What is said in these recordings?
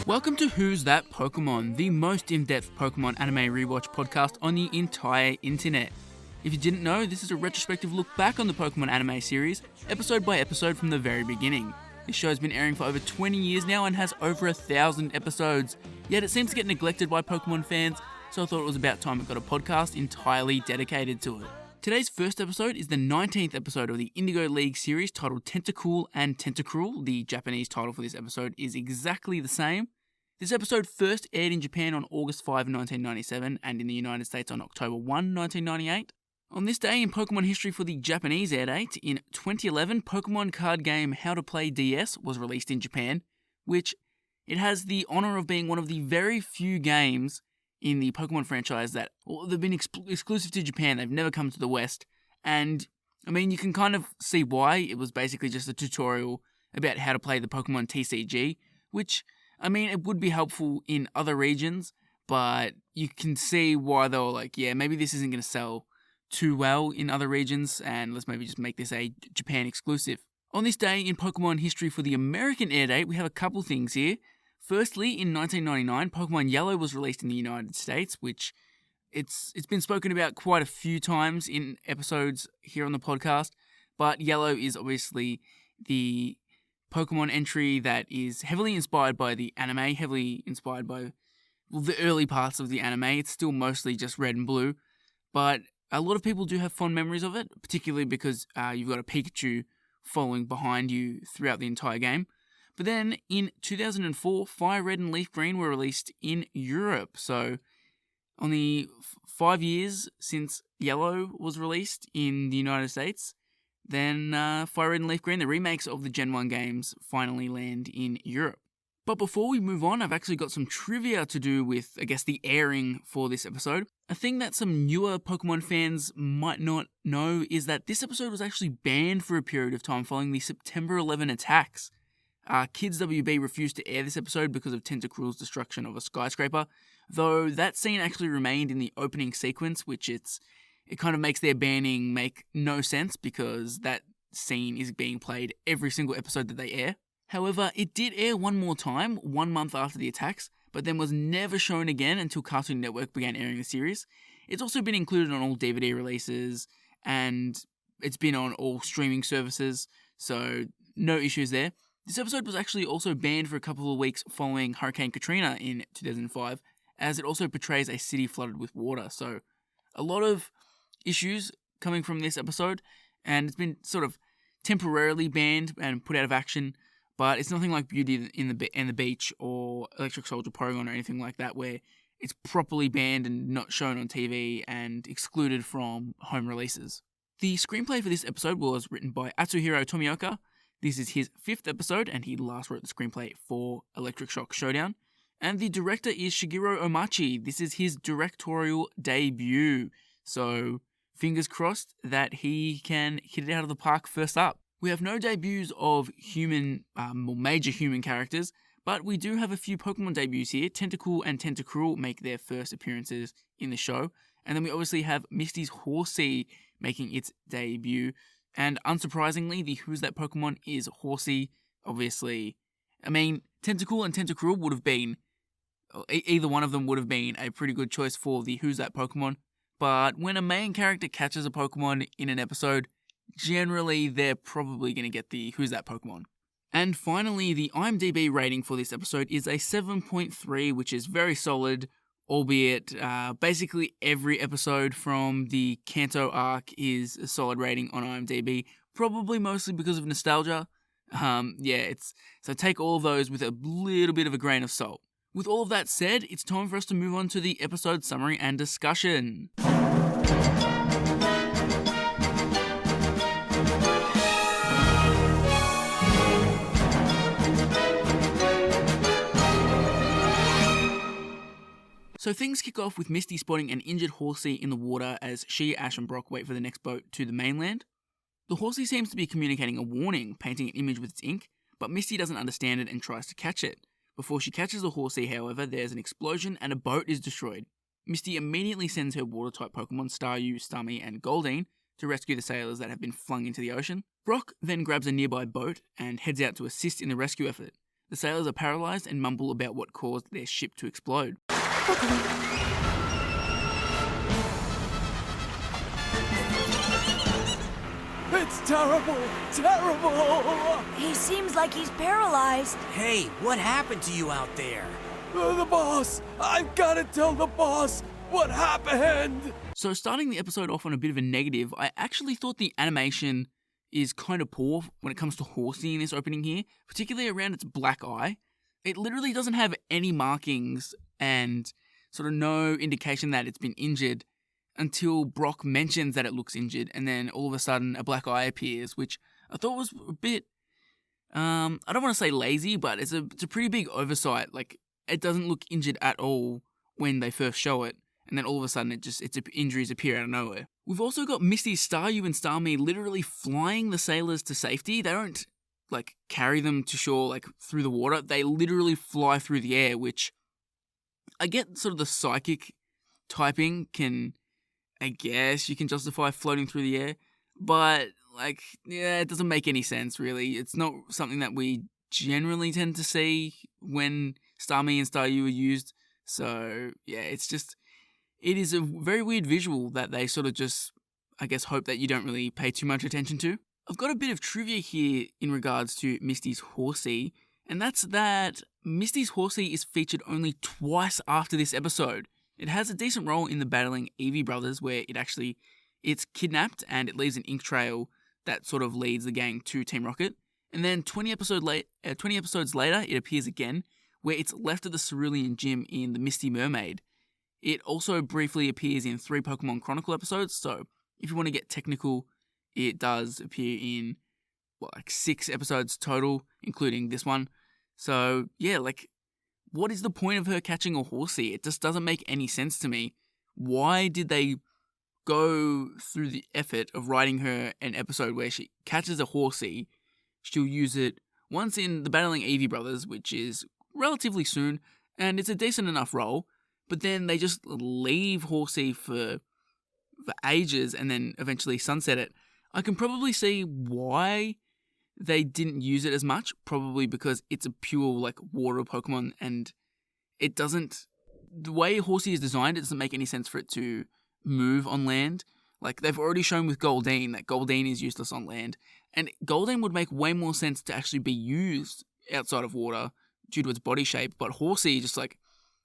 Welcome to Who's That Pokémon, the most in-depth Pokémon anime rewatch podcast on the entire internet. If you didn't know, this is a retrospective look back on the Pokémon anime series, episode by episode from the very beginning. This show has been airing for over 20 years now and has over 1,000 episodes, yet it seems to get neglected by Pokémon fans, so I thought it was about time it got a podcast entirely dedicated to it. Today's first episode is the 19th episode of the Indigo League series titled Tentacool Tentacruel. The Japanese title for this episode is exactly the same. This episode first aired in Japan on August 5, 1997 and in the United States on October 1, 1998. On this day in Pokemon history for the Japanese air date, in 2011, Pokemon card game How to Play DS was released in Japan, which it has the honour of being one of the very few games in the Pokemon franchise that they've been exclusive to Japan. They've never come to the West, and I mean, you can kind of see why. It was basically just a tutorial about how to play the Pokemon TCG, which, I mean, it would be helpful in other regions, but you can see why they were like, yeah, maybe this isn't going to sell too well in other regions, and let's maybe just make this a Japan exclusive. On this day in Pokemon history for the American air date, we have a couple things here. Firstly, in 1999, Pokemon Yellow was released in the United States, which it's been spoken about quite a few times in episodes here on the podcast, but Yellow is obviously the Pokemon entry that is heavily inspired by the anime, heavily inspired by the early parts of the anime. It's still mostly just red and blue, but a lot of people do have fond memories of it, particularly because you've got a Pikachu following behind you throughout the entire game. But then in 2004, Fire Red and Leaf Green were released in Europe. So on the 5 years since Yellow was released in the United States, then Fire Red and Leaf Green, the remakes of the Gen 1 games, finally land in Europe. But before we move on, I've actually got some trivia to do with, I guess, the airing for this episode. A thing that some newer Pokemon fans might not know is that this episode was actually banned for a period of time following the September 11 attacks. Kids WB refused to air this episode because of Tentacruel's destruction of a skyscraper, though that scene actually remained in the opening sequence, which it kind of makes their banning make no sense because that scene is being played every single episode that they air. However, it did air one more time, 1 month after the attacks, but then was never shown again until Cartoon Network began airing the series. It's also been included on all DVD releases, and it's been on all streaming services, so no issues there. This episode was actually also banned for a couple of weeks following Hurricane Katrina in 2005, as it also portrays a city flooded with water. So a lot of issues coming from this episode, and it's been sort of temporarily banned and put out of action, but it's nothing like Beauty and the Beach or Electric Soldier Porygon or anything like that, where it's properly banned and not shown on TV and excluded from home releases. The screenplay for this episode was written by Atsuhiro Tomioka. This is his 5th episode, and he last wrote the screenplay for Electric Shock Showdown. And the director is Shigeru Omachi. This is his directorial debut, so fingers crossed that he can hit it out of the park first up. We have no debuts of major human characters, but we do have a few Pokemon debuts here. Tentacool and Tentacruel make their first appearances in the show, and then we obviously have Misty's Horsea making its debut. And unsurprisingly, the Who's That Pokemon is Horsea, obviously. I mean, Tentacool and Tentacruel would have been, either one of them would have been a pretty good choice for the Who's That Pokemon. But when a main character catches a Pokemon in an episode, generally they're probably going to get the Who's That Pokemon. And finally, the IMDb rating for this episode is a 7.3, which is very solid, albeit basically every episode from the Kanto arc is a solid rating on IMDb, probably mostly because of nostalgia. So take all of those with a little bit of a grain of salt. With all of that said, it's time for us to move on to the episode summary and discussion. So things kick off with Misty spotting an injured Horsea in the water as she, Ash and Brock wait for the next boat to the mainland. The Horsea seems to be communicating a warning, painting an image with its ink, but Misty doesn't understand it and tries to catch it. Before she catches the Horsea, however, there's an explosion and a boat is destroyed. Misty immediately sends her water-type Pokemon Staryu, Starmie, and Goldeen to rescue the sailors that have been flung into the ocean. Brock then grabs a nearby boat and heads out to assist in the rescue effort. The sailors are paralysed and mumble about what caused their ship to explode. It's terrible! Terrible! He seems like he's paralyzed. Hey, what happened to you out there? The boss! I've got to tell the boss what happened! So starting the episode off on a bit of a negative, I actually thought the animation is kind of poor when it comes to Horsea in this opening here, particularly around its black eye. It literally doesn't have any markings and sort of no indication that it's been injured until Brock mentions that it looks injured, and then all of a sudden a black eye appears, which I thought was a bit, I don't want to say lazy, but it's a pretty big oversight. Like, it doesn't look injured at all when they first show it, and then all of a sudden its injuries appear out of nowhere. We've also got Misty, Staryu, and Starmie literally flying the sailors to safety. They don't, like, carry them to shore, like, through the water. They literally fly through the air, which I get sort of the psychic typing can, I guess you can justify floating through the air, but, like, yeah, it doesn't make any sense, really. It's not something that we generally tend to see when Starmie and Staryu are used, so, yeah, it is a very weird visual that they sort of just, I guess, hope that you don't really pay too much attention to. I've got a bit of trivia here in regards to Misty's Horsea, and that's that Misty's Horsea is featured only twice after this episode. It has a decent role in the battling Eevee brothers, where it's kidnapped and it leaves an ink trail that sort of leads the gang to Team Rocket. And then 20 episodes later, it appears again, where it's left at the Cerulean Gym in the Misty Mermaid. It also briefly appears in 3 Pokemon Chronicle episodes, so if you want to get technical, it does appear in, 6 episodes total, including this one. So, yeah, what is the point of her catching a Horsea? It just doesn't make any sense to me. Why did they go through the effort of writing her an episode where she catches a Horsea? She'll use it once in the Battling Eevee Brothers, which is relatively soon, and it's a decent enough role, but then they just leave Horsea for ages and then eventually sunset it. I can probably see why they didn't use it as much, probably because it's a pure, water Pokemon, and the way Horsea is designed, it doesn't make any sense for it to move on land. They've already shown with Goldeen that Goldeen is useless on land, and Goldeen would make way more sense to actually be used outside of water due to its body shape, but Horsea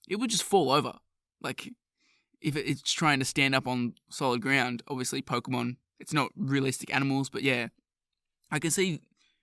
it would just fall over. If it's trying to stand up on solid ground, obviously Pokemon, it's not realistic animals, but yeah, I can see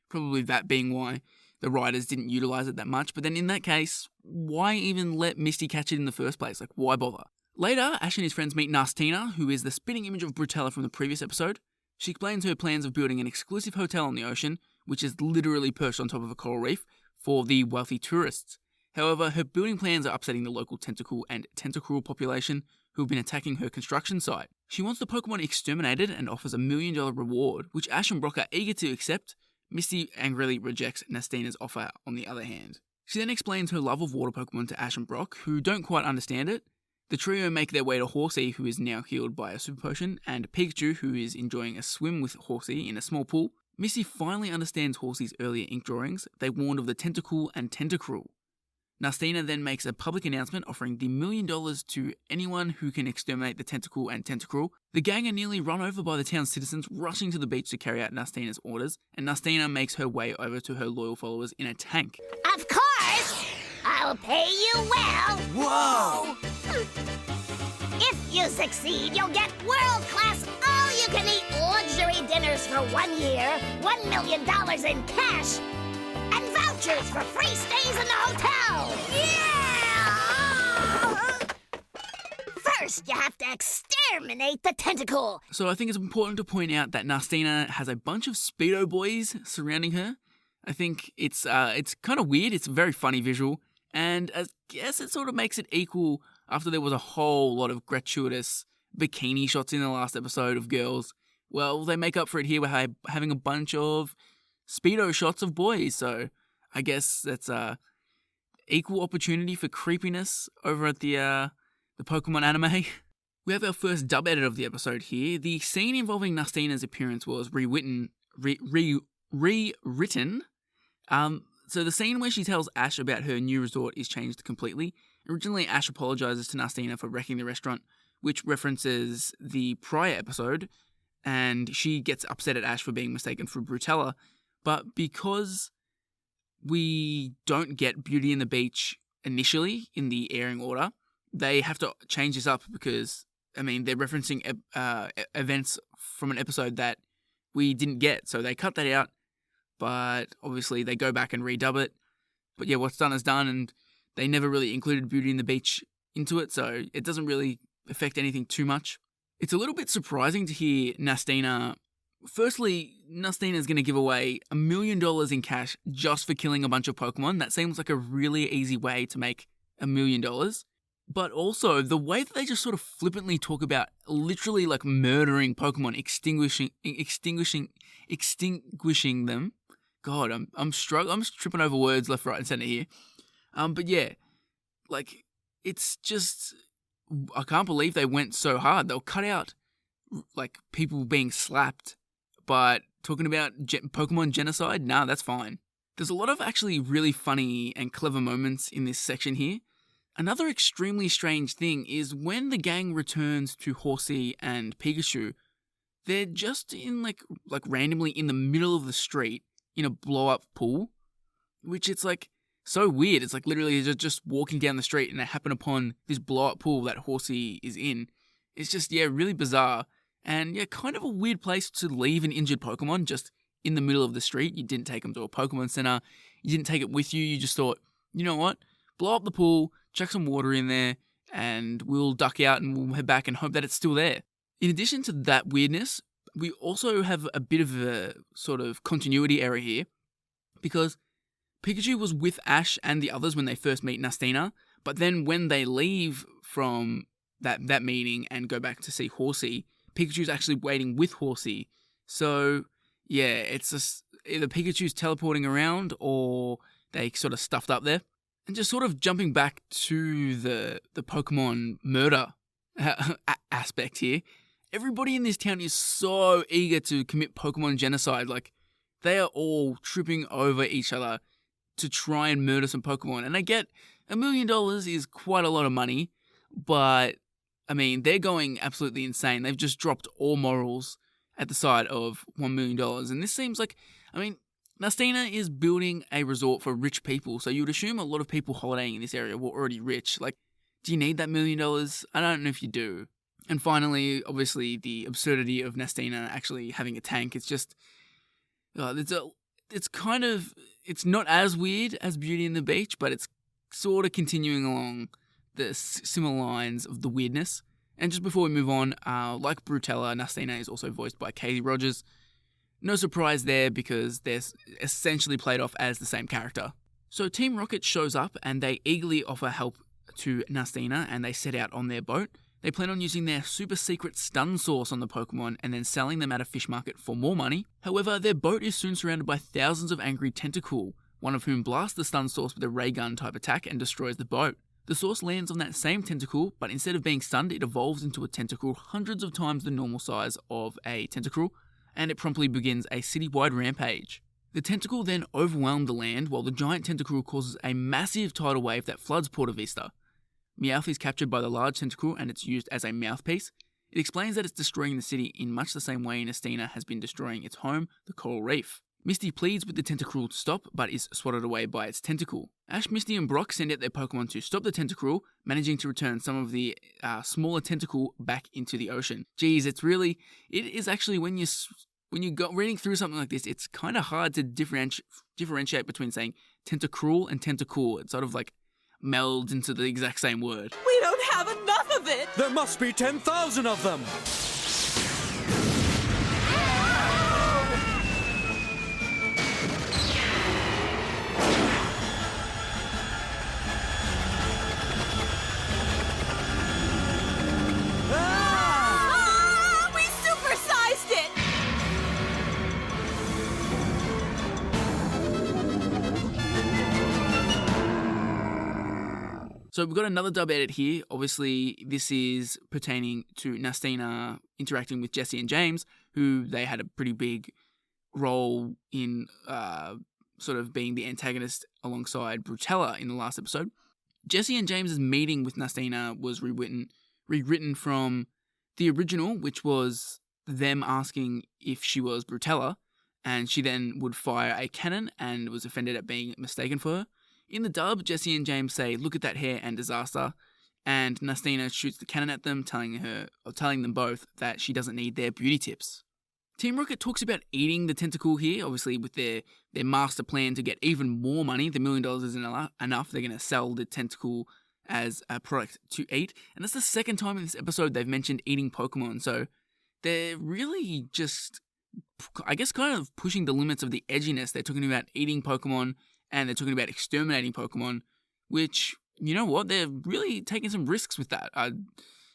probably that being why the writers didn't utilize it that much. But then in that case, why even let Misty catch it in the first place? Why bother? Later, Ash and his friends meet Nastina, who is the spitting image of Brutella from the previous episode. She explains her plans of building an exclusive hotel on the ocean, which is literally perched on top of a coral reef, for the wealthy tourists. However, her building plans are upsetting the local Tentacool and Tentacruel population, who have been attacking her construction site. She wants the Pokemon exterminated and offers a $1 million reward, which Ash and Brock are eager to accept. Misty angrily rejects Nastina's offer on the other hand. She then explains her love of water Pokemon to Ash and Brock, who don't quite understand it. The trio make their way to Horsea, who is now healed by a super potion, and Pikachu, who is enjoying a swim with Horsea in a small pool. Misty finally understands Horsea's earlier ink drawings. They warned of the Tentacool and Tentacruel. Nastina then makes a public announcement offering the $1 million to anyone who can exterminate the Tentacool and Tentacruel. The gang are nearly run over by the town's citizens rushing to the beach to carry out Nastina's orders, and Nastina makes her way over to her loyal followers in a tank. Of course! I'll pay you well! Whoa! If you succeed, you'll get world-class, all-you-can-eat luxury dinners for 1 year, $1 million in cash, and vouchers for free stays in the hotel! Yeah! First, you have to exterminate the Tentacool. So I think it's important to point out that Nastina has a bunch of Speedo boys surrounding her. I think it's kind of weird. It's a very funny visual, and I guess it sort of makes it equal after there was a whole lot of gratuitous bikini shots in the last episode of girls. Well, they make up for it here by having a bunch of Speedo shots of boys, so I guess that's equal opportunity for creepiness over at the Pokemon anime. We have our first dub edit of the episode here. The scene involving Nastina's appearance was rewritten. So the scene where she tells Ash about her new resort is changed completely. Originally, Ash apologizes to Nastina for wrecking the restaurant, which references the prior episode, and she gets upset at Ash for being mistaken for Brutella. But because we don't get Beauty and the Beach initially in the airing order, they have to change this up because, they're referencing events from an episode that we didn't get. So they cut that out, but obviously they go back and redub it. But yeah, what's done is done, and they never really included Beauty and the Beach into it, so it doesn't really affect anything too much. It's a little bit surprising to hear Nastina. Firstly, Nastina is going to give away $1 million in cash just for killing a bunch of Pokemon. That seems like a really easy way to make $1 million. But also, the way that they just sort of flippantly talk about literally like murdering Pokemon, extinguishing them. God, I'm tripping over words left, right, and center here. But yeah, like, it's just, I can't believe they went so hard. They'll cut out, like, people being slapped, but talking about Pokemon genocide, nah, that's fine. There's a lot of actually really funny and clever moments in this section here. Another extremely strange thing is when the gang returns to Horsea and Pikachu, they're just in, like randomly in the middle of the street in a blow-up pool, which it's, like, so weird. It's like literally just walking down the street and they happen upon this blow-up pool that Horsea is in. It's just, yeah, really bizarre. And yeah, kind of a weird place to leave an injured Pokemon just in the middle of the street. You didn't take them to a Pokemon Center. You didn't take it with you. You just thought, you know what? Blow up the pool, chuck some water in there, and we'll duck out and we'll head back and hope that it's still there. In addition to that weirdness, we also have a bit of a sort of continuity error here because Pikachu was with Ash and the others when they first meet Nastina, but then when they leave from that meeting and go back to see Horsea, Pikachu's actually waiting with Horsea. So, yeah, it's just either Pikachu's teleporting around or they sort of stuffed up there. And just sort of jumping back to the Pokemon murder aspect here, everybody in this town is so eager to commit Pokemon genocide. Like, they are all tripping over each other to try and murder some Pokemon. And I get $1 million is quite a lot of money, but they're going absolutely insane. They've just dropped all morals at the side of $1 million. And this seems like, Nastina is building a resort for rich people, so you would assume a lot of people holidaying in this area were already rich. Like, do you need that $1 million? I don't know if you do. And finally, obviously, the absurdity of Nastina actually having a tank. It's just, it's not as weird as Beauty and the Beach, but it's sort of continuing along the similar lines of the weirdness. And just before we move on, like Brutella, Nastina is also voiced by Katie Rogers. No surprise there because they're essentially played off as the same character. So Team Rocket shows up and they eagerly offer help to Nastina and they set out on their boat. They plan on using their super secret stun sauce on the Pokemon and then selling them at a fish market for more money. However, their boat is soon surrounded by thousands of angry Tentacool, one of whom blasts the stun sauce with a ray gun type attack and destroys the boat. The sauce lands on that same Tentacool, but instead of being stunned, it evolves into a Tentacool hundreds of times the normal size of a Tentacruel, and it promptly begins a citywide rampage. The Tentacool then overwhelmed the land, while the giant Tentacruel causes a massive tidal wave that floods Porta Vista. Meowth is captured by the large Tentacruel and it's used as a mouthpiece. It explains that it's destroying the city in much the same way Nastina has been destroying its home, the Coral Reef. Misty pleads with the Tentacruel to stop, but is swatted away by its tentacle. Ash, Misty, and Brock send out their Pokemon to stop the Tentacruel, managing to return some of the smaller Tentacool back into the ocean. Geez, it is actually when you go reading through something like this, it's kind of hard to differentiate between saying Tentacruel and Tentacool. It sort of like melds into the exact same word. We don't have enough of it! There must be 10,000 of them! We supersized it! So we've got another dub edit here. Obviously, this is pertaining to Nastina interacting with Jesse and James, who they had a pretty big role in sort of being the antagonist alongside Brutella in the last episode. Jesse and James's meeting with Nastina was rewritten from the original, which was them asking if she was Brutella, and she then would fire a cannon and was offended at being mistaken for her. In the dub, Jesse and James say, "Look at that hair and disaster," and Nastina shoots the cannon at them, telling them both that she doesn't need their beauty tips. Team Rocket talks about eating the Tentacool here, obviously with their master plan to get even more money. The $1 million isn't enough. They're going to sell the Tentacool as a product to eat. And that's the second time in this episode they've mentioned eating Pokemon. So they're really just, I guess, kind of pushing the limits of the edginess. They're talking about eating Pokemon and they're talking about exterminating Pokemon, which, you know what, they're really taking some risks with that.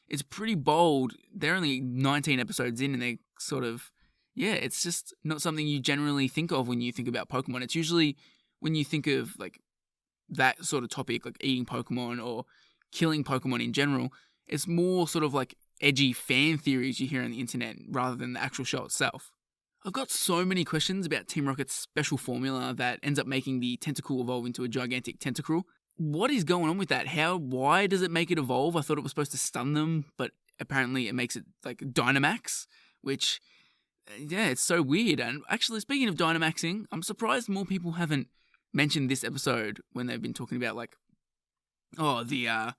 It's pretty bold. They're only 19 episodes in and they sort of, yeah, it's just not something you generally think of when you think about Pokemon. It's usually when you think of like that sort of topic, like eating Pokemon or killing Pokemon in general, it's more sort of like edgy fan theories you hear on the internet rather than the actual show itself. I've got so many questions about Team Rocket's special formula that ends up making the Tentacool evolve into a gigantic Tentacruel. What is going on with that? Why does it make it evolve? I thought it was supposed to stun them, but apparently it makes it like Dynamax, which, yeah, it's so weird. And actually, speaking of Dynamaxing, I'm surprised more people haven't mentioned this episode when they've been talking about like, the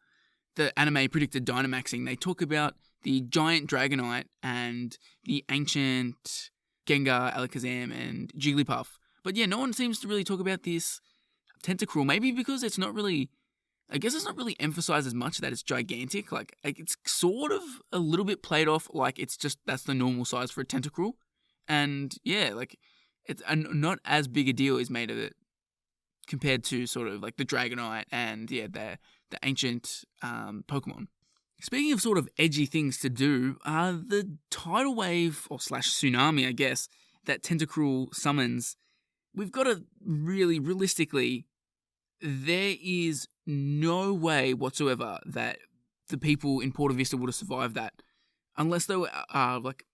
anime predicted Dynamaxing. They talk about the giant Dragonite and the ancient Gengar, Alakazam, and Jigglypuff. But yeah, no one seems to really talk about this Tentacruel. Maybe because it's not really emphasized as much that it's gigantic. Like it's sort of a little bit played off like it's just that's the normal size for a Tentacruel. And yeah, like it's not as big a deal is made of it compared to sort of like the Dragonite and yeah, the ancient Pokemon. Speaking of sort of edgy things to do, the tidal wave or / tsunami, I guess, that Tentacruel summons, we've got to really realistically, there is no way whatsoever that the people in Porta Vista would have survived that, unless they were like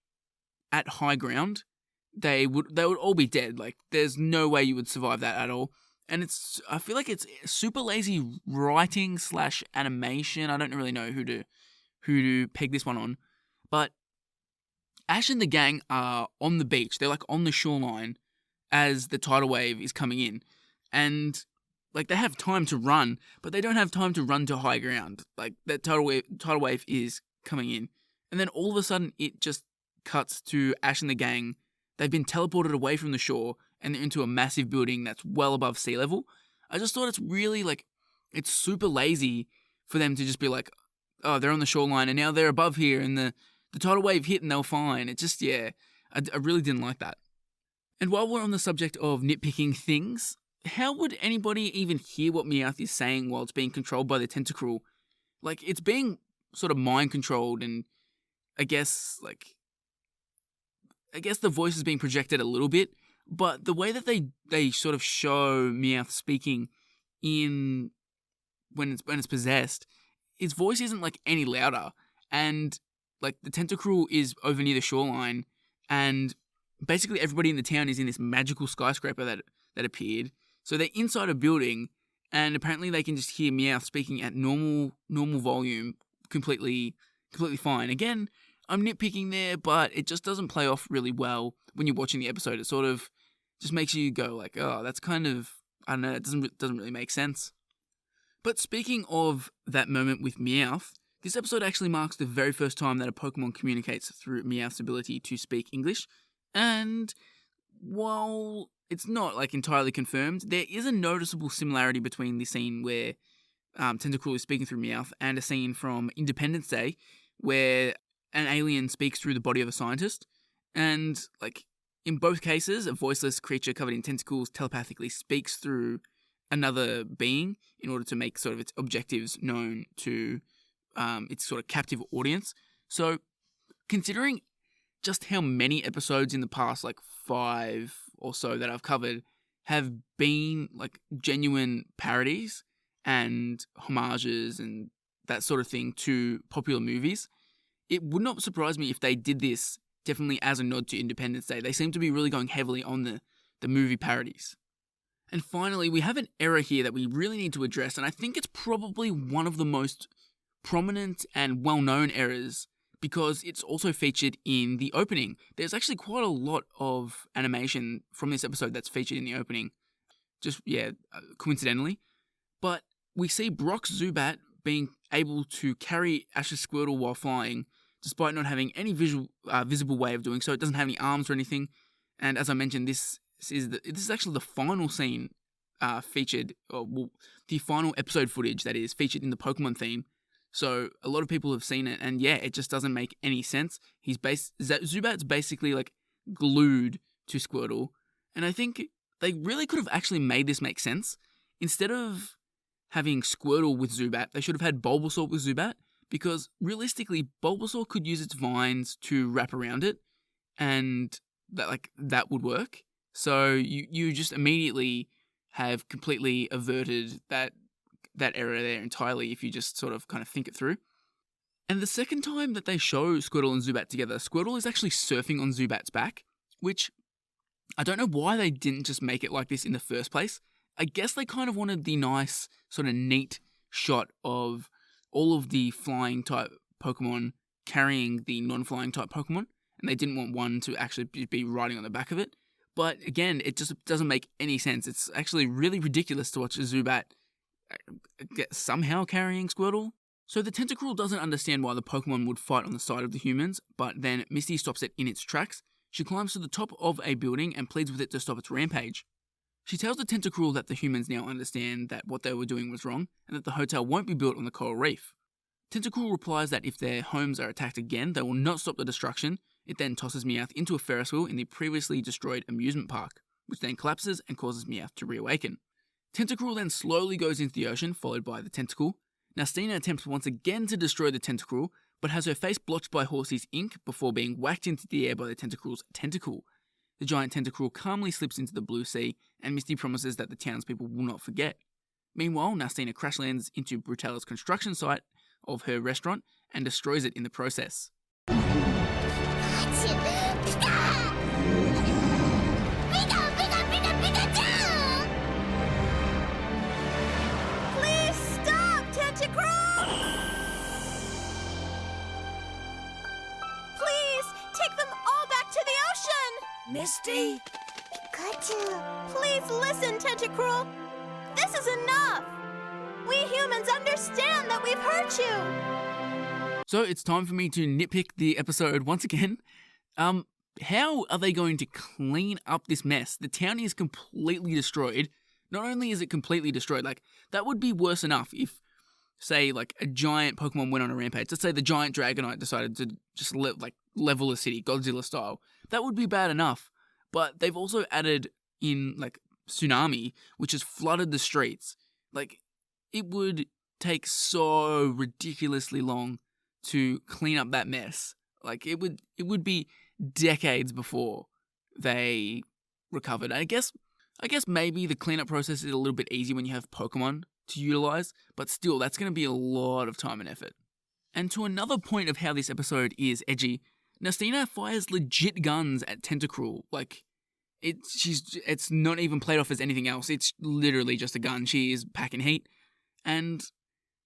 at high ground. They would all be dead. Like there's no way you would survive that at all. And I feel like it's super lazy writing / animation. I don't really know who to peg this one on, but Ash and the gang are on the beach. They're like on the shoreline as the tidal wave is coming in, and like they have time to run, but they don't have time to run to high ground. Like that tidal wave is coming in, and then all of a sudden it just cuts to Ash and the gang. They've been teleported away from the shore and they're into a massive building that's well above sea level. I just thought it's really like, it's super lazy for them to just be like, oh, they're on the shoreline and now they're above here and the tidal wave hit and they were fine. It just, yeah, I really didn't like that. And while we're on the subject of nitpicking things, how would anybody even hear what Meowth is saying while it's being controlled by the Tentacruel? Like, it's being sort of mind controlled and I guess the voice is being projected a little bit, but the way that they sort of show Meowth speaking when it's possessed, his voice isn't like any louder, and like the Tentacruel is over near the shoreline, and basically everybody in the town is in this magical skyscraper that appeared. So they're inside a building, and apparently they can just hear Meowth speaking at normal volume, completely fine. Again, I'm nitpicking there, but it just doesn't play off really well when you're watching the episode. It sort of just makes you go like, oh, that's kind of, I don't know, it doesn't really make sense. But speaking of that moment with Meowth, this episode actually marks the very first time that a Pokemon communicates through Meowth's ability to speak English. And while it's not like entirely confirmed, there is a noticeable similarity between the scene where Tentacruel is speaking through Meowth and a scene from Independence Day where an alien speaks through the body of a scientist. And like in both cases, a voiceless creature covered in tentacles telepathically speaks through another being in order to make sort of its objectives known to its sort of captive audience. So considering just how many episodes in the past, like 5 or so that I've covered, have been like genuine parodies and homages and that sort of thing to popular movies, it would not surprise me if they did this definitely as a nod to Independence Day. They seem to be really going heavily on the movie parodies. And finally, we have an error here that we really need to address, and I think it's probably one of the most prominent and well-known errors because it's also featured in the opening. There's actually quite a lot of animation from this episode that's featured in the opening, coincidentally. But we see Brock's Zubat being able to carry Ash's Squirtle while flying, despite not having any visible way of doing so. It doesn't have any arms or anything. And as I mentioned, this is actually the final scene the final episode footage that is featured in the Pokemon theme. So a lot of people have seen it, and yeah, it just doesn't make any sense. Zubat's basically like glued to Squirtle, and I think they really could have actually made this make sense. Instead of having Squirtle with Zubat, they should have had Bulbasaur with Zubat, because realistically, Bulbasaur could use its vines to wrap around it, and that would work. So you just immediately have completely averted that error there entirely if you just sort of kind of think it through. And the second time that they show Squirtle and Zubat together, Squirtle is actually surfing on Zubat's back, which I don't know why they didn't just make it like this in the first place. I guess they kind of wanted the nice sort of neat shot of all of the flying type Pokemon carrying the non-flying type Pokemon, and they didn't want one to actually be riding on the back of it. But again, it just doesn't make any sense. It's actually really ridiculous to watch a Zubat somehow carrying Squirtle. So the Tentacruel doesn't understand why the Pokemon would fight on the side of the humans, but then Misty stops it in its tracks. She climbs to the top of a building and pleads with it to stop its rampage. She tells the Tentacruel that the humans now understand that what they were doing was wrong, and that the hotel won't be built on the coral reef. Tentacruel replies that if their homes are attacked again, they will not stop the destruction. It then tosses Meowth into a Ferris wheel in the previously destroyed amusement park, which then collapses and causes Meowth to reawaken. Tentacruel then slowly goes into the ocean, followed by the Tentacle. Nastina attempts once again to destroy the Tentacruel, but has her face blocked by Horsea's ink before being whacked into the air by the Tentacruel's tentacle. The giant Tentacruel calmly slips into the blue sea, and Misty promises that the townspeople will not forget. Meanwhile, Nastina crash lands into Brutella's construction site of her restaurant and destroys it in the process. Please stop, Tentacruel! Please take them all back to the ocean! Misty? Please listen, Tentacruel. This is enough. We humans understand that we've hurt you. So it's time for me to nitpick the episode once again. How are they going to clean up this mess? The town is completely destroyed. Not only is it completely destroyed, like, that would be worse enough if, say, like, a giant Pokemon went on a rampage. Let's say the giant Dragonite decided to just level a city, Godzilla style. That would be bad enough. But they've also added in, like, tsunami, which has flooded the streets. Like, it would take so ridiculously long to clean up that mess. Like, it would be decades before they recovered. I guess maybe the cleanup process is a little bit easier when you have Pokemon to utilize, but still, that's going to be a lot of time and effort. And to another point of how this episode is edgy, Nastina fires legit guns at Tentacruel. Like, it's not even played off as anything else. It's literally just a gun. She is packing heat. And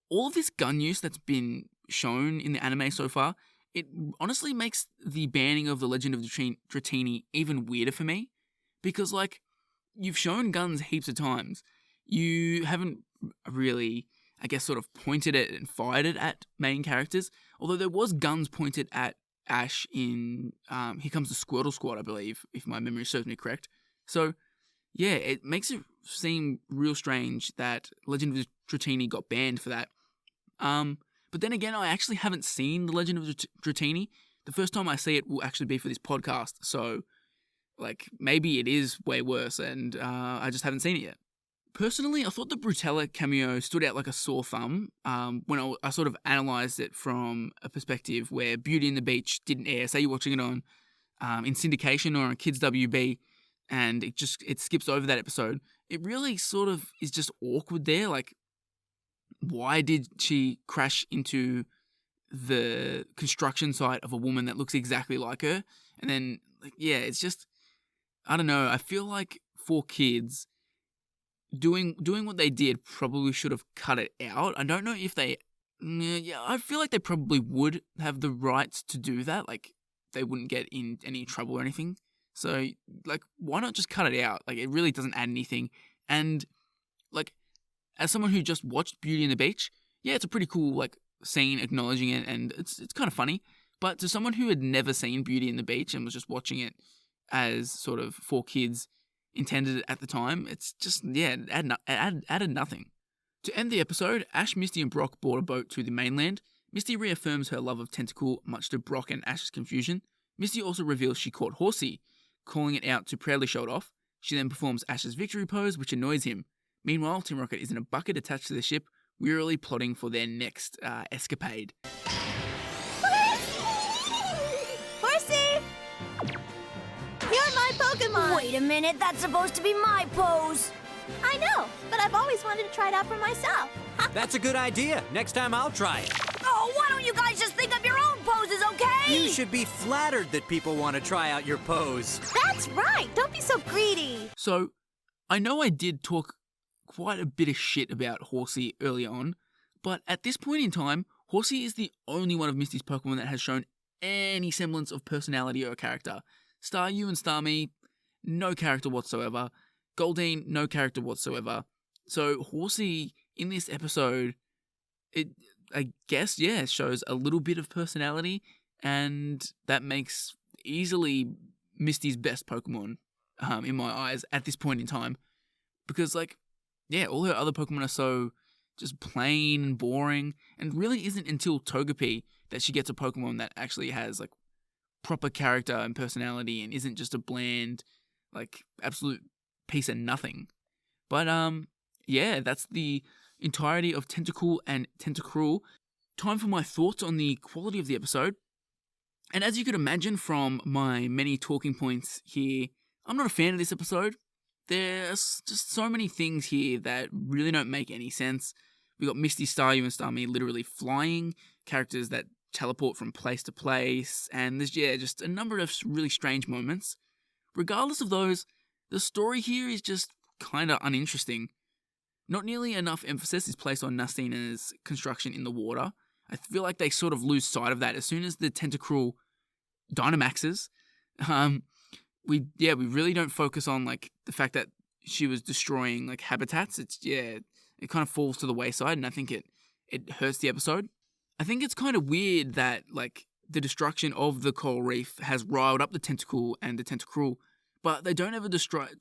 all of this gun use that's been shown in the anime so far, it honestly makes the banning of the Legend of Dratini even weirder for me. Because, like, you've shown guns heaps of times. You haven't really, I guess, sort of pointed it and fired it at main characters. Although there was guns pointed at Ash in Here Comes the Squirtle Squad, I believe, if my memory serves me correct. So, yeah, it makes it seem real strange that Legend of Dratini got banned for that. But then again, I actually haven't seen The Legend of Dratini. The first time I see it will actually be for this podcast, so, like, maybe it is way worse, and I just haven't seen it yet. Personally, I thought the Brutella cameo stood out like a sore thumb when I sort of analysed it from a perspective where Beauty and the Beach didn't air. Say you're watching it on in syndication or on Kids WB, and it skips over that episode. It really sort of is just awkward there. Like, why did she crash into the construction site of a woman that looks exactly like her? And then, like, yeah, it's just, I don't know. I feel like for kids, doing what they did probably should have cut it out. I don't know if they... Yeah, I feel like they probably would have the rights to do that. Like, they wouldn't get in any trouble or anything. So, like, why not just cut it out? Like, it really doesn't add anything. And, like, as someone who just watched Beauty and the Beach, yeah, it's a pretty cool, like, scene acknowledging it, and it's kind of funny. But to someone who had never seen Beauty and the Beach and was just watching it as sort of for kids intended it at the time, it's just, yeah, it added nothing. To end the episode, Ash, Misty, and Brock board a boat to the mainland. Misty reaffirms her love of Tentacool, much to Brock and Ash's confusion. Misty also reveals she caught Horsea, calling it out to proudly show it off. She then performs Ash's victory pose, which annoys him. Meanwhile, Team Rocket is in a bucket attached to the ship, wearily plotting for their next escapade. Horsea! You're my Pokémon! Wait a minute, that's supposed to be my pose. I know, but I've always wanted to try it out for myself. That's a good idea. Next time I'll try it. Oh, why don't you guys just think of your own poses, okay? You should be flattered that people want to try out your pose. That's right. Don't be so greedy. So, I know I did talk quite a bit of shit about Horsea early on, but at this point in time, Horsea is the only one of Misty's Pokemon that has shown any semblance of personality or character. Staryu and Starmie, no character whatsoever. Goldeen, no character whatsoever. So Horsea in this episode, I guess, yeah, shows a little bit of personality, and that makes easily Misty's best Pokemon in my eyes at this point in time. Because, like, yeah, all her other Pokemon are so just plain and boring, and really isn't until Togepi that she gets a Pokemon that actually has, like, proper character and personality and isn't just a bland, like, absolute piece of nothing. But, yeah, that's the entirety of Tentacool and Tentacruel. Time for my thoughts on the quality of the episode. And as you could imagine from my many talking points here, I'm not a fan of this episode. There's just so many things here that really don't make any sense. We got Misty, Staryu, and Starmie literally flying, characters that teleport from place to place, and there's, yeah, just a number of really strange moments. Regardless of those, the story here is just kind of uninteresting. Not nearly enough emphasis is placed on Nastina's construction in the water. I feel like they sort of lose sight of that as soon as the Tentacruel Dynamaxes. We really don't focus on, like, the fact that she was destroying, like, habitats. It kind of falls to the wayside, and I think it hurts the episode. I think it's kind of weird that, like, the destruction of the coral reef has riled up the Tentacool and the Tentacruel, but they don't ever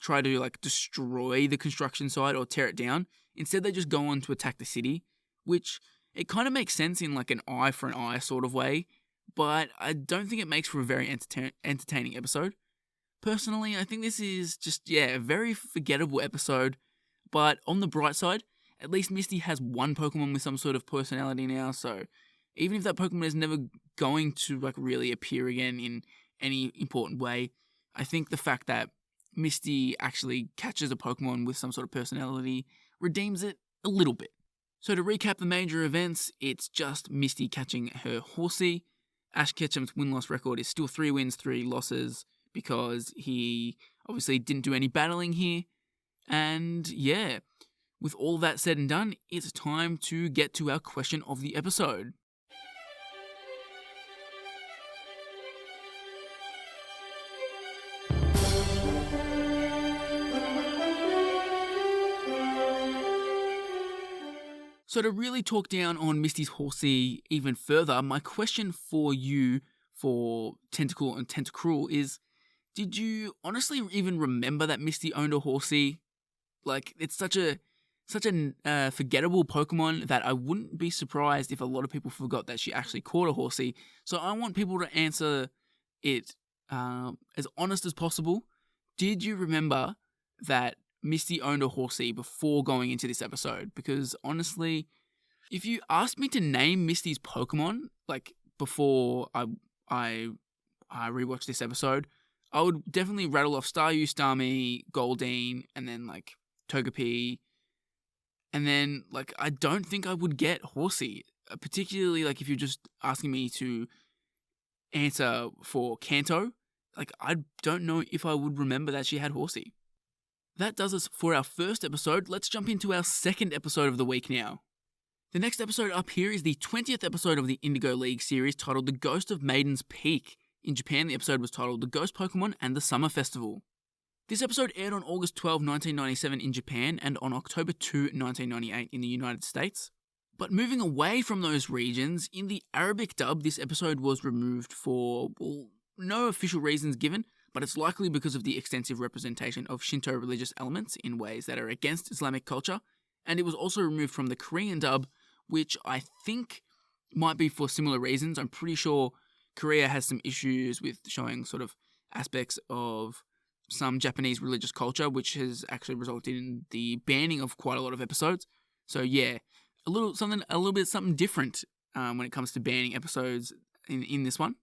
try to, like, destroy the construction site or tear it down. Instead, they just go on to attack the city, which it kind of makes sense in, like, an eye for an eye sort of way, but I don't think it makes for a very entertaining episode. Personally, I think this is just, a very forgettable episode, but on the bright side, at least Misty has one Pokemon with some sort of personality now, so even if that Pokemon is never going to, like, really appear again in any important way, I think the fact that Misty actually catches a Pokemon with some sort of personality redeems it a little bit. So to recap the major events, it's just Misty catching her Horsea. Ash Ketchum's win-loss record is still 3 wins, 3 losses, because he obviously didn't do any battling here. And yeah, with all that said and done, it's time to get to our question of the episode. So to really talk down on Misty's Horsea even further, my question for you for Tentacool and Tentacruel is, did you honestly even remember that Misty owned a Horsea? Like, it's such a forgettable Pokemon that I wouldn't be surprised if a lot of people forgot that she actually caught a Horsea. So I want people to answer it as honest as possible. Did you remember that Misty owned a Horsea before going into this episode? Because honestly, if you asked me to name Misty's Pokemon, like, before I rewatched this episode, I would definitely rattle off Staryu, Starmie, Goldeen, and then, like, Togepi. And then, like, I don't think I would get Horsea, particularly, like, if you're just asking me to answer for Kanto. Like, I don't know if I would remember that she had Horsea. That does us for our first episode. Let's jump into our second episode of the week now. The next episode up here is the 20th episode of the Indigo League series titled The Ghost of Maiden's Peak. In Japan, the episode was titled The Ghost Pokémon and the Summer Festival. This episode aired on August 12, 1997 in Japan and on October 2, 1998 in the United States. But moving away from those regions, in the Arabic dub, this episode was removed for, well, no official reasons given, but it's likely because of the extensive representation of Shinto religious elements in ways that are against Islamic culture, and it was also removed from the Korean dub, which I think might be for similar reasons. I'm pretty sure Korea has some issues with showing sort of aspects of some Japanese religious culture, which has actually resulted in the banning of quite a lot of episodes. So yeah, a little bit something different when it comes to banning episodes in this one.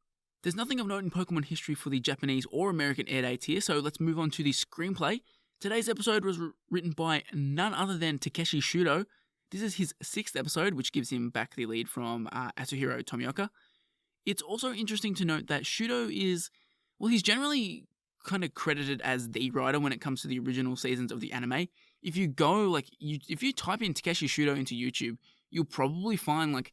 There's nothing of note in Pokemon history for the Japanese or American air dates here, so let's move on to the screenplay. Today's episode was written by none other than Takeshi Shudo. This is his 6th episode, which gives him back the lead from Atsuhiro Tomioka. It's also interesting to note that Shudo is, well, he's generally kind of credited as the writer when it comes to the original seasons of the anime. If you go, if you type in Takeshi Shudo into YouTube, you'll probably find like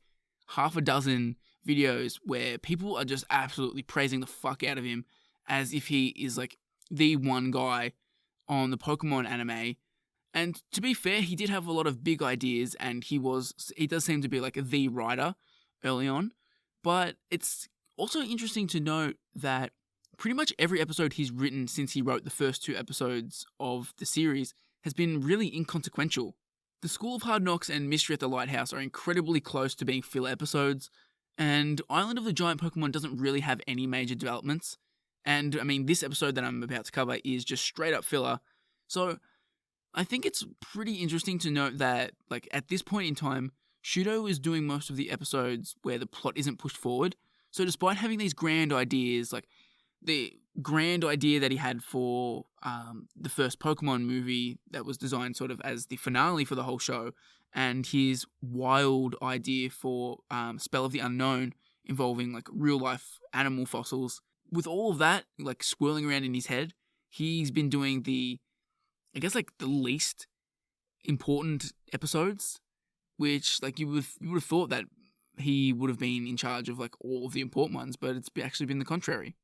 half a dozen videos where people are just absolutely praising the fuck out of him as if he is like the one guy on the Pokemon anime. And to be fair, he did have a lot of big ideas and he does seem to be like the writer early on. But it's also interesting to note that pretty much every episode he's written since he wrote the first 2 episodes of the series has been really inconsequential. The School of Hard Knocks and Mystery at the Lighthouse are incredibly close to being filler episodes, and Island of the Giant Pokemon doesn't really have any major developments. And I mean, this episode that I'm about to cover is just straight up filler. So I think it's pretty interesting to note that, like, at this point in time, Shudo is doing most of the episodes where the plot isn't pushed forward. So despite having these grand ideas, like the grand idea that he had for the first Pokemon movie that was designed sort of as the finale for the whole show, and his wild idea for Spell of the Unknown involving like real life animal fossils, with all of that like swirling around in his head, he's been doing the least important episodes, which like you would have thought that he would have been in charge of like all of the important ones, but it's actually been the contrary.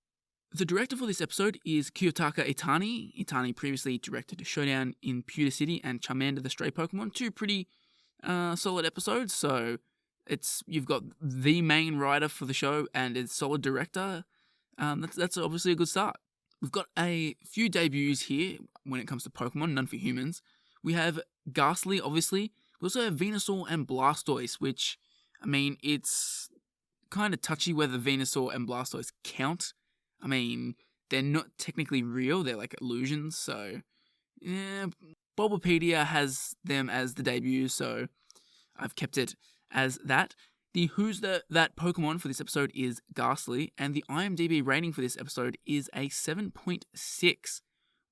The director for this episode is Kiyotaka Itani. Itani previously directed Showdown in Pewter City and Charmander the Stray Pokemon, 2 pretty solid episodes. So you've got the main writer for the show and a solid director. That's obviously a good start. We've got a few debuts here when it comes to Pokemon, none for humans. We have Gastly, obviously. We also have Venusaur and Blastoise, which, I mean, it's kind of touchy whether Venusaur and Blastoise count. I mean, they're not technically real, they're like illusions, so yeah, Bulbapedia has them as the debut, so I've kept it as that. The Who's That Pokemon for this episode is Gastly, and the IMDb rating for this episode is a 7.6,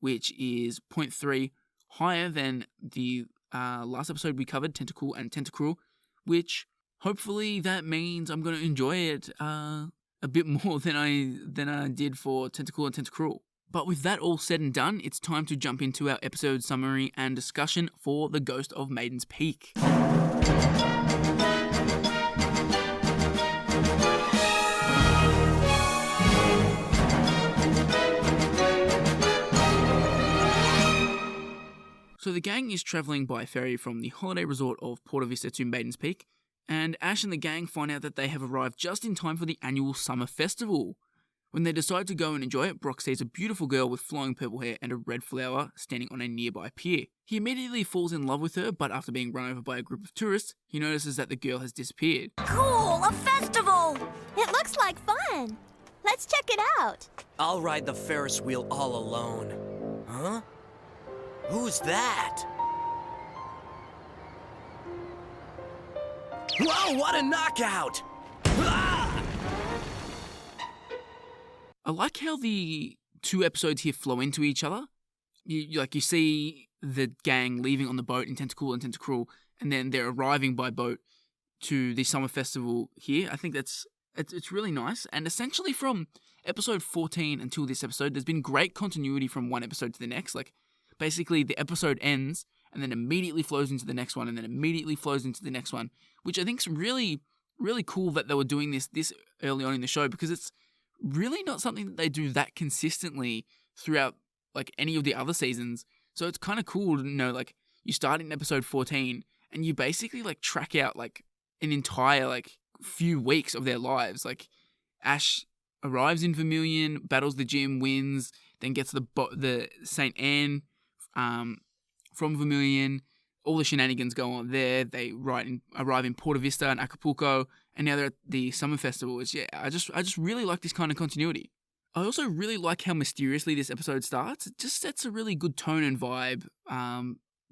which is 0.3 higher than the last episode we covered, Tentacool and Tentacruel, which hopefully that means I'm going to enjoy it a bit more than I did for Tentacool and Tentacruel. But with that all said and done, it's time to jump into our episode summary and discussion for The Ghost of Maiden's Peak. So the gang is travelling by ferry from the holiday resort of Porta Vista to Maiden's Peak, and Ash and the gang find out that they have arrived just in time for the annual summer festival. When they decide to go and enjoy it, Brock sees a beautiful girl with flowing purple hair and a red flower standing on a nearby pier. He immediately falls in love with her, but after being run over by a group of tourists, he notices that the girl has disappeared. Cool! A festival! It looks like fun. Let's check it out. I'll ride the Ferris wheel all alone. Huh? Who's that? Whoa, what a knockout! Ah! I like how the 2 episodes here flow into each other. You see the gang leaving on the boat in Tentacool and Tentacruel, and then they're arriving by boat to the summer festival here. I think it's really nice. And essentially from episode 14 until this episode, there's been great continuity from one episode to the next. Like, basically the episode ends and then immediately flows into the next one and then immediately flows into the next one, which I think is really, really cool that they were doing this early on in the show, because it's really not something that they do that consistently throughout like any of the other seasons. So it's kind of cool to know, like, you start in episode 14 and you basically like track out like an entire like few weeks of their lives. Like Ash arrives in Vermilion, battles the gym, wins, then gets the St. Anne from Vermilion. All the shenanigans go on there. They arrive in Porta Vista and Acapulco, and now they're at the Summer Festival. Which, yeah, I just really like this kind of continuity. I also really like how mysteriously this episode starts. It just sets a really good tone and vibe.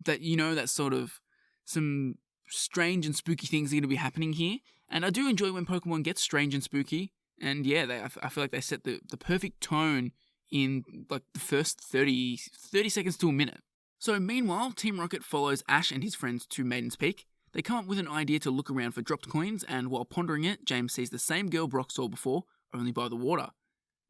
That, you know, that sort of some strange and spooky things are going to be happening here. And I do enjoy when Pokemon gets strange and spooky. And yeah, I feel like they set the perfect tone in like the first 30 seconds to a minute. So meanwhile, Team Rocket follows Ash and his friends to Maiden's Peak. They come up with an idea to look around for dropped coins, and while pondering it, James sees the same girl Brock saw before, only by the water.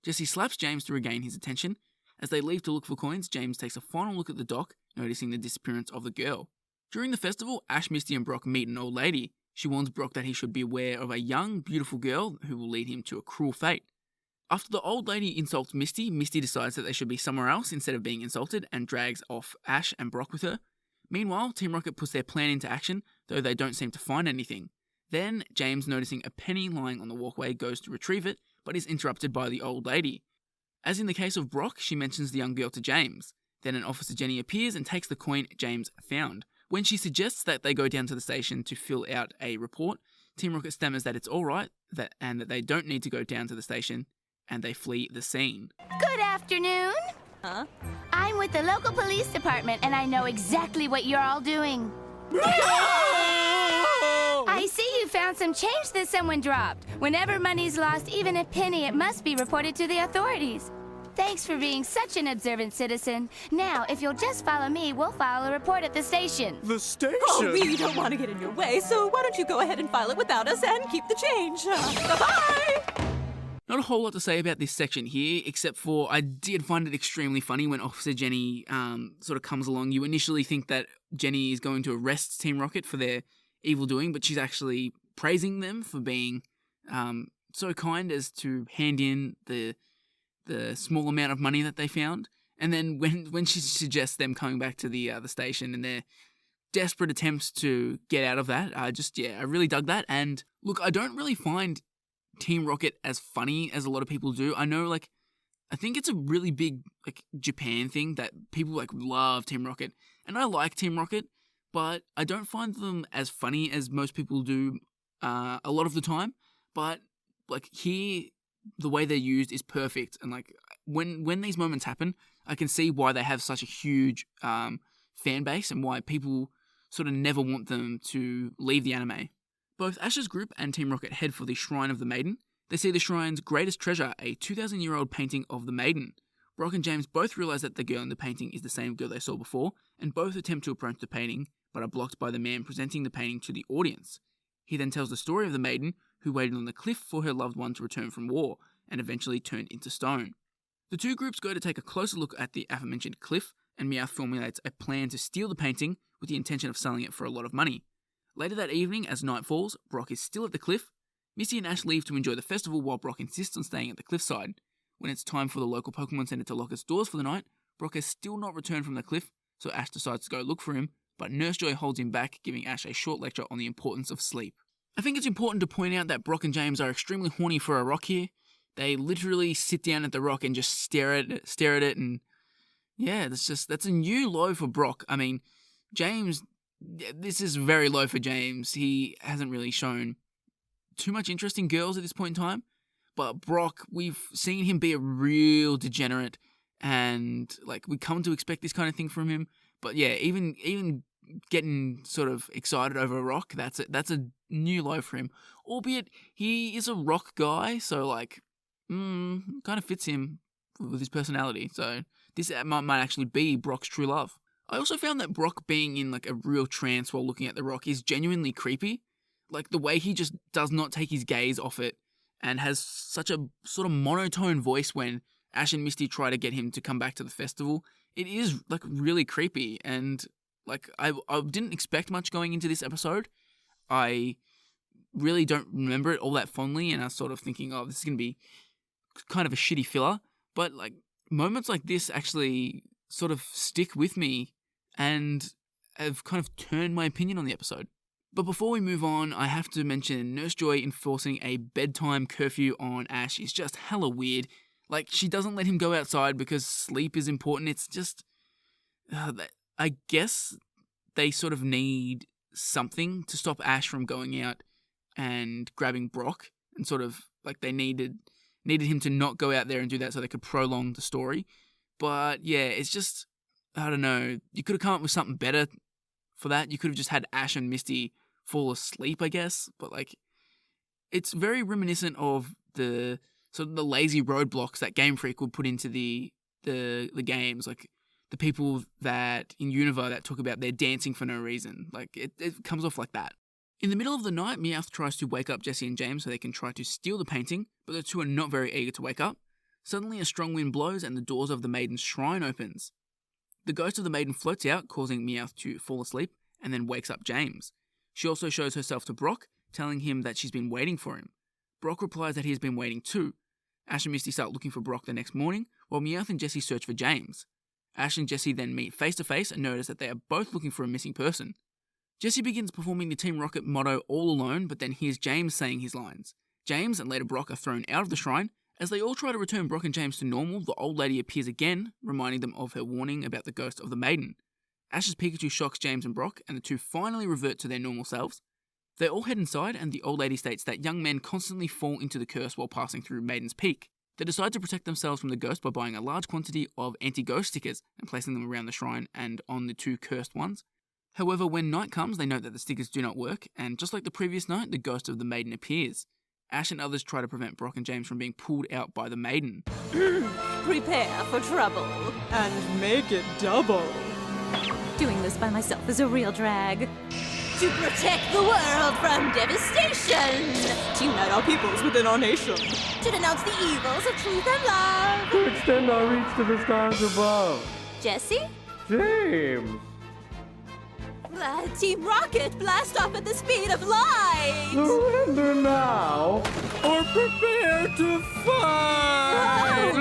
Jessie slaps James to regain his attention. As they leave to look for coins, James takes a final look at the dock, noticing the disappearance of the girl. During the festival, Ash, Misty and Brock meet an old lady. She warns Brock that he should be aware of a young, beautiful girl who will lead him to a cruel fate. After the old lady insults Misty, Misty decides that they should be somewhere else instead of being insulted and drags off Ash and Brock with her. Meanwhile, Team Rocket puts their plan into action, though they don't seem to find anything. Then, James, noticing a penny lying on the walkway, goes to retrieve it, but is interrupted by the old lady. As in the case of Brock, she mentions the young girl to James. Then an Officer Jenny appears and takes the coin James found. When she suggests that they go down to the station to fill out a report, Team Rocket stammers that it's alright, and that they don't need to go down to the station, and they flee the scene. Good afternoon. Huh? I'm with the local police department, and I know exactly what you're all doing. I see you found some change that someone dropped. Whenever money's lost, even a penny, it must be reported to the authorities. Thanks for being such an observant citizen. Now, if you'll just follow me, we'll file a report at the station. The station? Oh, we don't want to get in your way, so why don't you go ahead and file it without us and keep the change? Bye-bye! Not a whole lot to say about this section here, except for I did find it extremely funny when Officer Jenny sort of comes along. You initially think that Jenny is going to arrest Team Rocket for their evil doing, but she's actually praising them for being so kind as to hand in the small amount of money that they found. And then when she suggests them coming back to the station and their desperate attempts to get out of that, I really dug that. And look, I don't really find Team Rocket as funny as a lot of people do. I know, like, I think it's a really big, like, Japan thing that people, like, love Team Rocket. And I like Team Rocket, but I don't find them as funny as most people do a lot of the time. But, like, here, the way they're used is perfect. And, like, when these moments happen, I can see why they have such a huge fan base and why people sort of never want them to leave the anime. Both Ash's group and Team Rocket head for the Shrine of the Maiden. They see the shrine's greatest treasure, a 2,000-year-old painting of the Maiden. Brock and James both realize that the girl in the painting is the same girl they saw before, and both attempt to approach the painting, but are blocked by the man presenting the painting to the audience. He then tells the story of the Maiden, who waited on the cliff for her loved one to return from war, and eventually turned into stone. The two groups go to take a closer look at the aforementioned cliff, and Meowth formulates a plan to steal the painting with the intention of selling it for a lot of money. Later that evening, as night falls, Brock is still at the cliff. Misty and Ash leave to enjoy the festival while Brock insists on staying at the cliffside. When it's time for the local Pokemon Center to lock its doors for the night, Brock has still not returned from the cliff, so Ash decides to go look for him, but Nurse Joy holds him back, giving Ash a short lecture on the importance of sleep. I think it's important to point out that Brock and James are extremely horny for a rock here. They literally sit down at the rock and just stare at it, and yeah, that's a new low for Brock. I mean, James, this is very low for James. He hasn't really shown too much interest in girls at this point in time. But Brock, we've seen him be a real degenerate, and like we come to expect this kind of thing from him. But yeah, even getting sort of excited over a rock, that's a new low for him. Albeit he is a rock guy, so like kind of fits him with his personality. So this might actually be Brock's true love. I also found that Brock being in like a real trance while looking at the rock is genuinely creepy. Like the way he just does not take his gaze off it and has such a sort of monotone voice when Ash and Misty try to get him to come back to the festival. It is like really creepy, and like I didn't expect much going into this episode. I really don't remember it all that fondly, and I was sort of thinking, oh, this is going to be kind of a shitty filler. But like moments like this actually sort of stick with me and have kind of turned my opinion on the episode. But before we move on, I have to mention Nurse Joy enforcing a bedtime curfew on Ash is just hella weird. Like, she doesn't let him go outside because sleep is important. It's just, I guess they sort of need something to stop Ash from going out and grabbing Brock, and sort of like they needed him to not go out there and do that so they could prolong the story. But yeah, it's just, I don't know, you could have come up with something better for that. You could have just had Ash and Misty fall asleep, I guess. But like, it's very reminiscent of the sort of the lazy roadblocks that Game Freak would put into the games, like the people that in Unova that talk about their dancing for no reason. Like it comes off like that. In the middle of the night, Meowth tries to wake up Jessie and James so they can try to steal the painting, but the two are not very eager to wake up. Suddenly a strong wind blows and the doors of the Maiden's shrine opens. The ghost of the Maiden floats out, causing Meowth to fall asleep, and then wakes up James. She also shows herself to Brock, telling him that she's been waiting for him. Brock replies that he has been waiting too. Ash and Misty start looking for Brock the next morning, while Meowth and Jessie search for James. Ash and Jessie then meet face to face and notice that they are both looking for a missing person. Jessie begins performing the Team Rocket motto all alone, but then hears James saying his lines. James and later Brock are thrown out of the shrine. As they all try to return Brock and James to normal, the old lady appears again, reminding them of her warning about the ghost of the Maiden. Ash's Pikachu shocks James and Brock, and the two finally revert to their normal selves. They all head inside, and the old lady states that young men constantly fall into the curse while passing through Maiden's Peak. They decide to protect themselves from the ghost by buying a large quantity of anti-ghost stickers and placing them around the shrine and on the two cursed ones. However, when night comes, they note that the stickers do not work, and just like the previous night, the ghost of the Maiden appears. Ash and others try to prevent Brock and James from being pulled out by the Maiden. Prepare for trouble. And make it double. Doing this by myself is a real drag. To protect the world from devastation. To unite our peoples within our nation. To denounce the evils of truth and love. To extend our reach to the stars above. Jesse? James! Team Rocket, blast off at the speed of light! Surrender now, Or prepare to fight!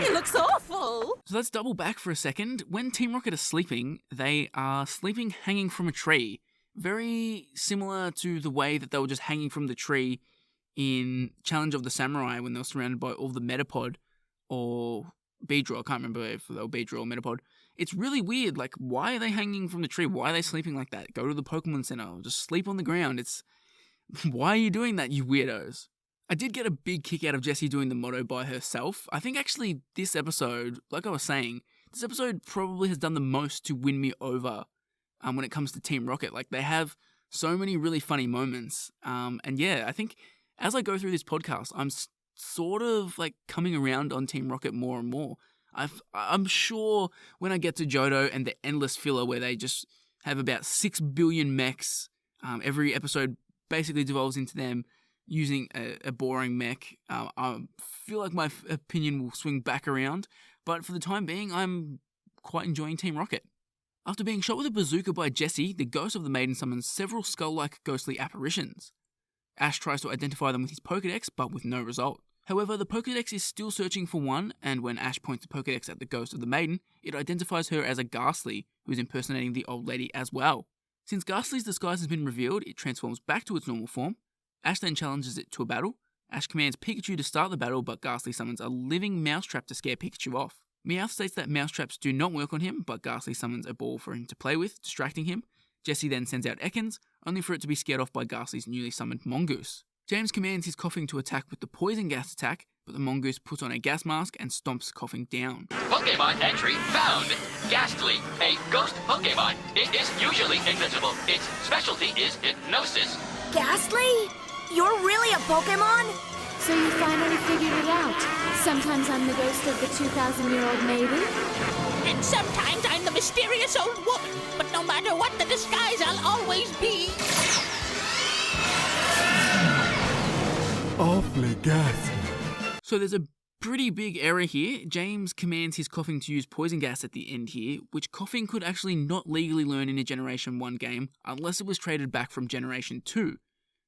It looks awful! So let's double back for a second. When Team Rocket are sleeping, they are sleeping hanging from a tree. Very similar to the way that they were just hanging from the tree in Challenge of the Samurai when they were surrounded by all the Metapod or Beedrill. I can't remember if they were Beedrill or Metapod. It's really weird. Like, why are they hanging from the tree? Why are they sleeping like that? Go to the Pokemon Center. Just sleep on the ground. Why are you doing that, you weirdos? I did get a big kick out of Jessie doing the motto by herself. I think actually this episode, like I was saying, this episode probably has done the most to win me over when it comes to Team Rocket. Like, they have so many really funny moments. And yeah, I think as I go through this podcast, I'm sort of like coming around on Team Rocket more and more. I'm sure when I get to Johto and the endless filler where they just have about 6 billion mechs, every episode basically devolves into them using a boring mech. I feel like my opinion will swing back around, but for the time being, I'm quite enjoying Team Rocket. After being shot with a bazooka by Jessie, the ghost of the Maiden summons several skull-like ghostly apparitions. Ash tries to identify them with his Pokédex, but with no result. However, the Pokédex is still searching for one, and when Ash points the Pokédex at the ghost of the Maiden, it identifies her as a Gastly, who is impersonating the old lady as well. Since Gastly's disguise has been revealed, it transforms back to its normal form. Ash then challenges it to a battle. Ash commands Pikachu to start the battle, but Gastly summons a living mousetrap to scare Pikachu off. Meowth states that mousetraps do not work on him, but Gastly summons a ball for him to play with, distracting him. Jessie then sends out Ekans, only for it to be scared off by Gastly's newly summoned Mongoose. James commands his Coughing to attack with the Poison Gas attack, but the Mongoose puts on a gas mask and stomps Coughing down. Pokemon entry found. Gastly, a ghost Pokemon. It is usually invisible. Its specialty is hypnosis. Gastly? You're really a Pokemon? So you finally figured it out. Sometimes I'm the ghost of the 2,000-year-old maiden. And sometimes I'm the mysterious old woman. But no matter what the disguise, I'll always be... Awfully ghastly. So there's a Pretty big error here. James commands his Coughing to use poison gas at the end here, which Coughing could actually not legally learn in a Generation 1 game unless it was traded back from Generation 2.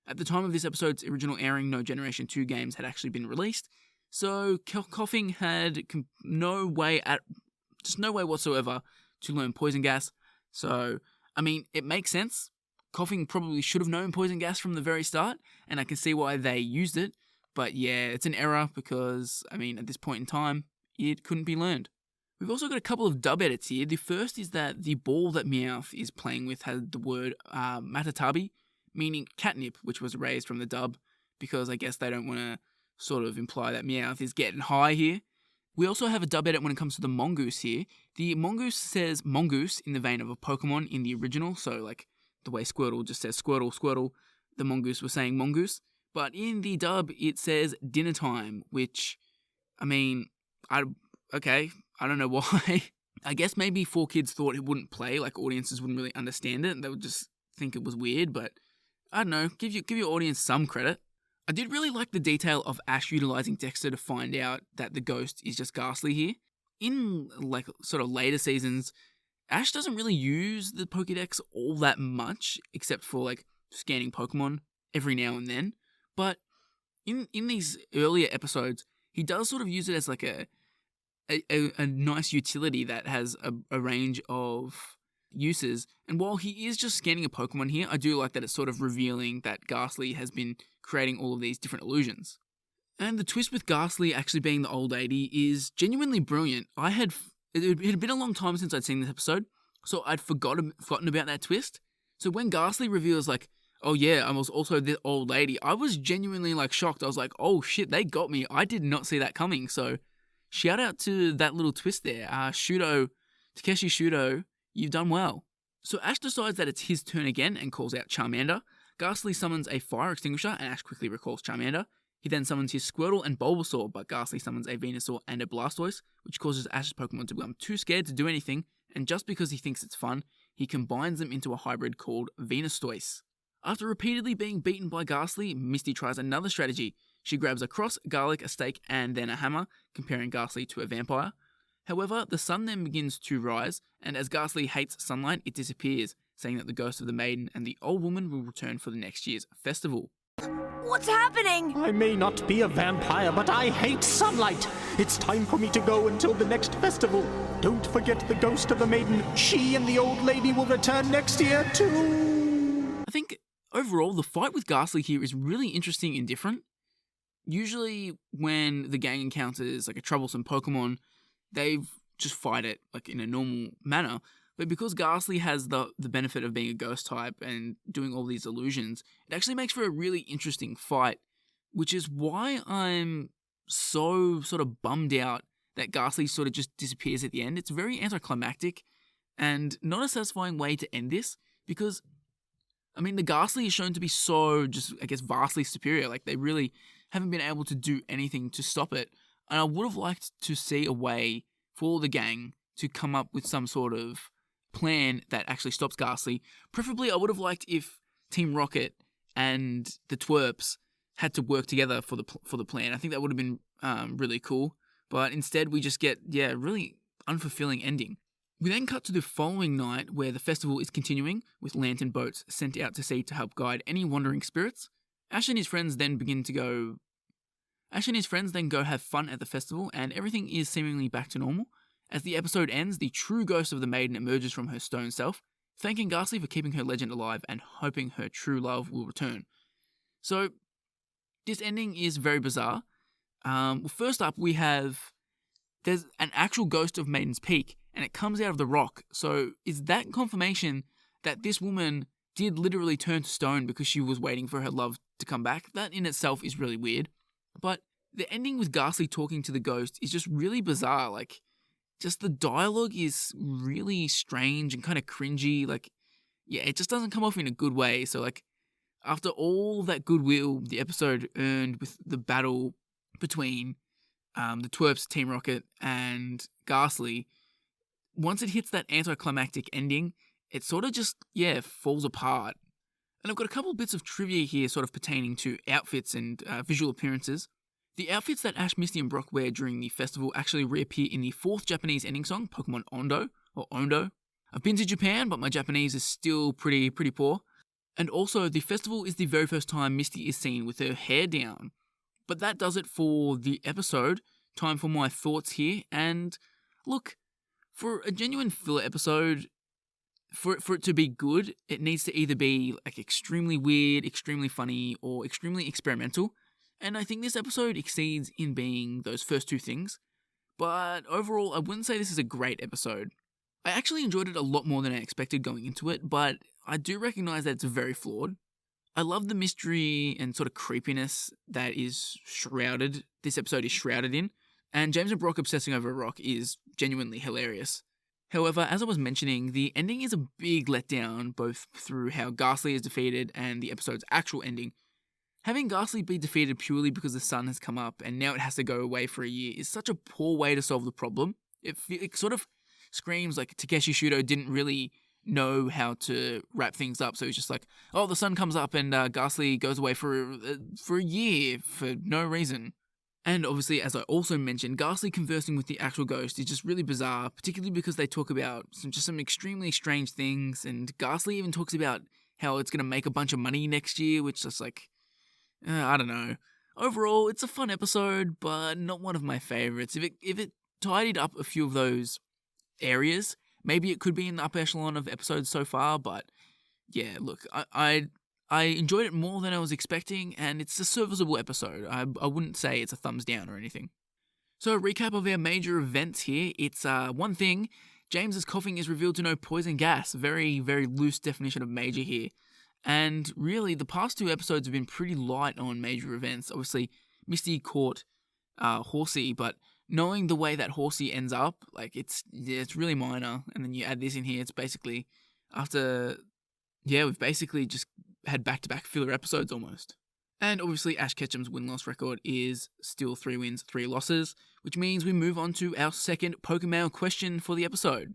At the time of this episode's original airing, no Generation 2 games had actually been released, so Coughing had no way whatsoever to learn poison gas. So, I mean, it makes sense. Coughing probably should have known poison gas from the very start, and I can see why they used it. But yeah, it's an error because, I mean, at this point in time, it couldn't be learned. We've also got a couple of dub edits here. The first is that the ball that Meowth is playing with had the word matatabi, meaning catnip, which was erased from the dub because I guess they don't want to sort of imply that Meowth is getting high here. We also have a dub edit when it comes to the mongoose here. The mongoose says mongoose in the vein of a Pokemon in the original, so like the way Squirtle just says Squirtle, Squirtle, the mongoose was saying mongoose. But in the dub, it says dinner time, which, I mean, I don't know why. I guess maybe 4Kids thought it wouldn't play, like audiences wouldn't really understand it, and they would just think it was weird, but I don't know, give your audience some credit. I did really like the detail of Ash utilizing Dexter to find out that the ghost is just Gastly here. In, like, sort of later seasons, Ash doesn't really use the Pokédex all that much, except for, like, scanning Pokemon every now and then. But in these earlier episodes, he does sort of use it as like a nice utility that has a range of uses. And while he is just scanning a Pokemon here, I do like that it's sort of revealing that Gastly has been creating all of these different illusions. And the twist with Gastly actually being the old lady is genuinely brilliant. It had been a long time since I'd seen this episode, so I'd forgotten about that twist. So when Gastly reveals like, oh yeah, I was also the old lady, I was genuinely like shocked. I was like, oh shit, they got me. I did not see that coming. So shout out to that little twist there. Takeshi Shudo, you've done well. So Ash decides that it's his turn again and calls out Charmander. Gastly summons a fire extinguisher and Ash quickly recalls Charmander. He then summons his Squirtle and Bulbasaur, but Gastly summons a Venusaur and a Blastoise, which causes Ash's Pokemon to become too scared to do anything, and just because he thinks it's fun, he combines them into a hybrid called Venustoise. After repeatedly being beaten by Gastly, Misty tries another strategy. She grabs a cross, garlic, a stake, and then a hammer, comparing Gastly to a vampire. However, the sun then begins to rise, and as Gastly hates sunlight, it disappears, saying that the ghost of the maiden and the old woman will return for the next year's festival. What's happening? I may not be a vampire, but I hate sunlight. It's time for me to go until the next festival. Don't forget the ghost of the maiden. She and the old lady will return next year, too. I think overall, the fight with Gastly here is really interesting and different. Usually, when the gang encounters like a troublesome Pokemon, they just fight it like in a normal manner. But because Gastly has the benefit of being a ghost type and doing all these illusions, it actually makes for a really interesting fight, which is why I'm so sort of bummed out that Gastly sort of just disappears at the end. It's very anticlimactic and not a satisfying way to end this because, I mean, the Gastly is shown to be so just, I guess, vastly superior. Like, they really haven't been able to do anything to stop it. And I would have liked to see a way for the gang to come up with some sort of plan that actually stops Gastly. Preferably, I would have liked if Team Rocket and the Twerps had to work together for the plan. I think that would have been really cool. But instead, we just get, really unfulfilling ending. We then cut to the following night where the festival is continuing with lantern boats sent out to sea to help guide any wandering spirits. Ash and his friends then go have fun at the festival and everything is seemingly back to normal. As the episode ends, the true ghost of the maiden emerges from her stone self, thanking Gastly for keeping her legend alive and hoping her true love will return. So, this ending is very bizarre. First up, there's an actual ghost of Maiden's Peak, and it comes out of the rock. So, is that confirmation that this woman did literally turn to stone because she was waiting for her love to come back? That in itself is really weird. But the ending with Gastly talking to the ghost is just really bizarre. Like, just the dialogue is really strange and kind of cringy. Like, yeah, it just doesn't come off in a good way. So, like, after all that goodwill the episode earned with the battle between the Twerps, Team Rocket, and Gastly, once it hits that anticlimactic ending, it sort of just, falls apart. And I've got a couple bits of trivia here sort of pertaining to outfits and visual appearances. The outfits that Ash, Misty and Brock wear during the festival actually reappear in the 4th Japanese ending song, Pokemon Ondo. I've been to Japan, but my Japanese is still pretty poor. And also, the festival is the very first time Misty is seen with her hair down. But that does it for the episode. Time for my thoughts here. And look, for a genuine filler episode, for it to be good, it needs to either be like extremely weird, extremely funny, or extremely experimental. And I think this episode exceeds in being those first two things. But overall, I wouldn't say this is a great episode. I actually enjoyed it a lot more than I expected going into it, but I do recognise that it's very flawed. I love the mystery and sort of creepiness that this episode is shrouded in, and James and Brock obsessing over a rock is genuinely hilarious. However, as I was mentioning, the ending is a big letdown, both through how Gastly is defeated and the episode's actual ending. Having Gastly be defeated purely because the sun has come up and now it has to go away for a year is such a poor way to solve the problem. It sort of screams like Takeshi Shudo didn't really know how to wrap things up, so he's just like, oh, the sun comes up and Gastly goes away for a year for no reason. And obviously, as I also mentioned, Gastly conversing with the actual ghost is just really bizarre, particularly because they talk about some extremely strange things, and Gastly even talks about how it's going to make a bunch of money next year, which is like, I don't know. Overall, it's a fun episode, but not one of my favorites. If it tidied up a few of those areas, maybe it could be in the upper echelon of episodes so far, but yeah, look, I enjoyed it more than I was expecting, and it's a serviceable episode. I wouldn't say it's a thumbs down or anything. So a recap of our major events here. It's one thing, James's coughing is revealed to know poison gas. Very, very loose definition of major here. And really, the past two episodes have been pretty light on major events. Obviously, Misty caught Horsea, but knowing the way that Horsea ends up, like it's really minor. And then you add this in here, it's basically we've basically just had back-to-back filler episodes almost. And obviously Ash Ketchum's win-loss record is still 3 wins, 3 losses, which means we move on to our second Pokemail question for the episode.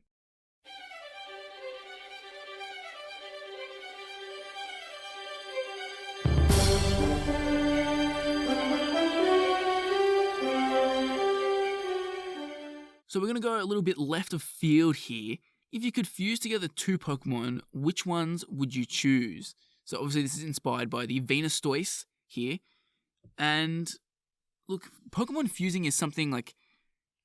So we're going to go a little bit left of field here. If you could fuse together 2 Pokemon, which ones would you choose? So obviously this is inspired by the Venustoise here. And look, Pokemon fusing is something like,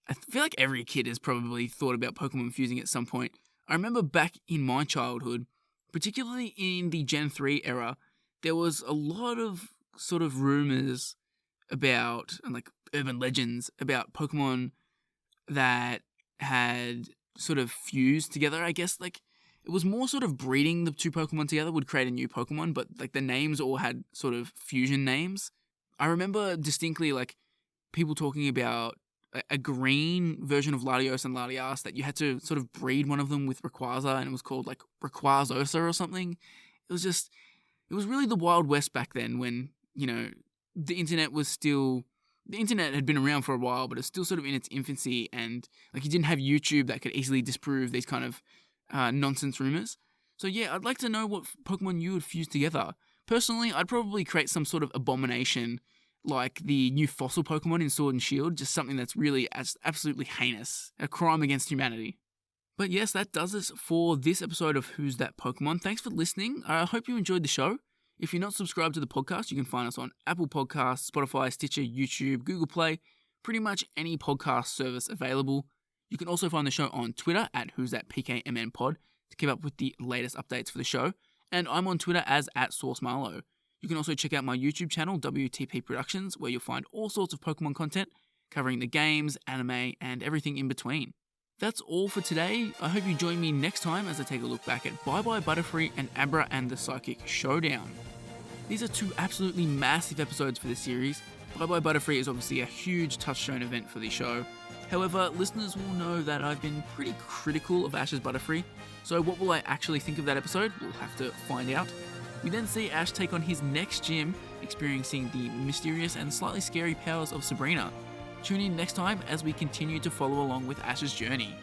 I feel like every kid has probably thought about Pokemon fusing at some point. I remember back in my childhood, particularly in the Gen 3 era, there was a lot of sort of rumors about, and like urban legends about Pokemon that had sort of fused together, I guess. Like, it was more sort of breeding the 2 Pokemon together would create a new Pokemon, but like the names all had sort of fusion names. I remember distinctly like people talking about a green version of Latios and Latias that you had to sort of breed one of them with Rayquaza, and it was called like Rayquazosa or something. It was really the Wild West back then, when, you know, the internet had been around for a while, but it's still sort of in its infancy, and like you didn't have YouTube that could easily disprove these kind of nonsense rumors. So yeah, I'd like to know what Pokemon you would fuse together. Personally, I'd probably create some sort of abomination like the new fossil Pokemon in Sword and Shield, just something that's really absolutely heinous, a crime against humanity. But yes, that does it for this episode of Who's That Pokemon. Thanks for listening. I hope you enjoyed the show. If you're not subscribed to the podcast, you can find us on Apple Podcasts, Spotify, Stitcher, YouTube, Google Play, pretty much any podcast service available. You can also find the show on Twitter at Who's That PKMN Pod to keep up with the latest updates for the show. And I'm on Twitter as @SourceMarlow. You can also check out my YouTube channel, WTP Productions, where you'll find all sorts of Pokemon content covering the games, anime, and everything in between. That's all for today. I hope you join me next time as I take a look back at Bye Bye Butterfree and Abra and the Psychic Showdown. These are 2 absolutely massive episodes for the series. Bye Bye Butterfree is obviously a huge touchstone event for the show. However, listeners will know that I've been pretty critical of Ash's Butterfree, so what will I actually think of that episode? We'll have to find out. We then see Ash take on his next gym, experiencing the mysterious and slightly scary powers of Sabrina. Tune in next time as we continue to follow along with Ash's journey.